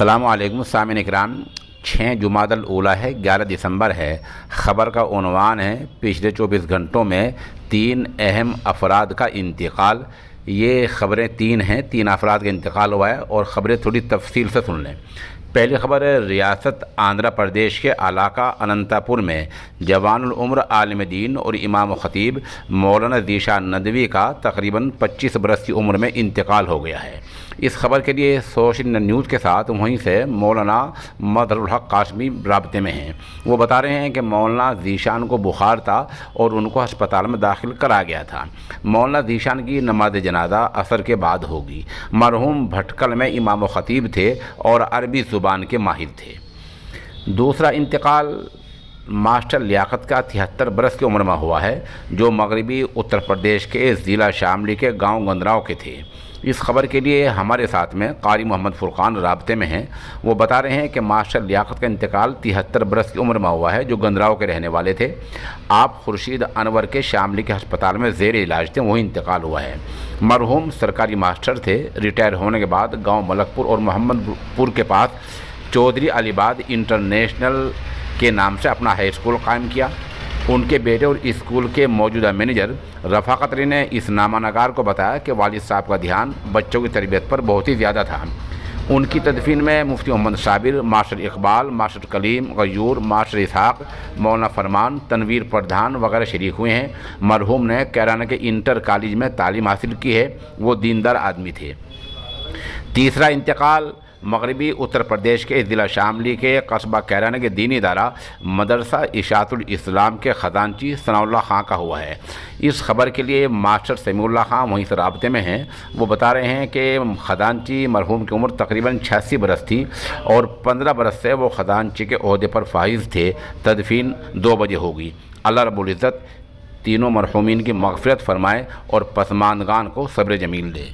السلام علیکم سامعین اکرام، 6 جمادی الاولیٰ ہے، 11 دسمبر ہے۔ خبر کا عنوان ہے پچھلے 24 گھنٹوں میں 3 اہم افراد کا انتقال۔ یہ خبریں 3 ہیں، 3 افراد کا انتقال ہوا ہے اور خبریں تھوڑی تفصیل سے سن لیں۔ پہلی خبر ہے، ریاست آندھرا پردیش کے علاقہ اننتا پور میں جوان العمر عالم دین اور امام و خطیب مولانا ذیشان ندوی کا تقریباً 25 برس کی عمر میں انتقال ہو گیا ہے۔ اس خبر کے لیے سوشل نیوز کے ساتھ وہیں سے مولانا مظہر الحق قاسمی رابطے میں ہیں۔ وہ بتا رہے ہیں کہ مولانا ذیشان کو بخار تھا اور ان کو ہسپتال میں داخل کرا گیا تھا۔ مولانا ذیشان کی نماز جنازہ عصر کے بعد ہوگی۔ مرحوم بھٹکل میں امام و خطیب تھے اور عربی زبان کے ماہر تھے۔ دوسرا انتقال ماسٹر لیاقت کا 73 برس کی عمر میں ہوا ہے، جو مغربی اتر پردیش کے ضلع شاملی کے گاؤں گندراؤ کے تھے۔ اس خبر کے لیے ہمارے ساتھ میں قاری محمد فرقان رابطے میں ہیں۔ وہ بتا رہے ہیں کہ ماسٹر لیاقت کا انتقال 73 برس کی عمر میں ہوا ہے، جو گندراؤ کے رہنے والے تھے۔ آپ خورشید انور کے شاملی کے ہسپتال میں زیر علاج تھے، وہیں انتقال ہوا ہے۔ مرحوم سرکاری ماسٹر تھے۔ ریٹائر ہونے کے بعد گاؤں ملک پور اور محمد پور کے پاس چودھری علی باد انٹرنیشنل کے نام سے اپنا ہائی اسکول قائم کیا۔ ان کے بیٹے اور اسکول کے موجودہ مینیجر رفا قطری نے اس نامہ نگار کو بتایا کہ والد صاحب کا دھیان بچوں کی تربیت پر بہت ہی زیادہ تھا۔ ان کی تدفین میں مفتی محمد صابر، ماسٹر اقبال، ماسٹر کلیم غیور، ماسٹر اسحاق، مولانا فرمان، تنویر پردھان وغیرہ شریک ہوئے ہیں۔ مرحوم نے کیرانہ کے انٹر کالج میں تعلیم حاصل کی ہے۔ وہ دیندار آدمی تھے۔ تیسرا انتقال مغربی اتر پردیش کے ضلع شاملی کے قصبہ کیرانہ کے دینی ادارہ مدرسہ اشاعت الاسلام کے خزانچی ثناء اللہ خان کا ہوا ہے۔ اس خبر کے لیے ماسٹر سمیع اللہ خان وہیں سے رابطے میں ہیں۔ وہ بتا رہے ہیں کہ خزانچی مرحوم کی عمر تقریباً 86 برس تھی اور 15 برس سے وہ خزانچی کے عہدے پر فائز تھے۔ تدفین 2 بجے ہوگی۔ اللہ رب العزت تینوں مرحومین کی مغفرت فرمائے اور پسماندگان کو صبر جمیل دے۔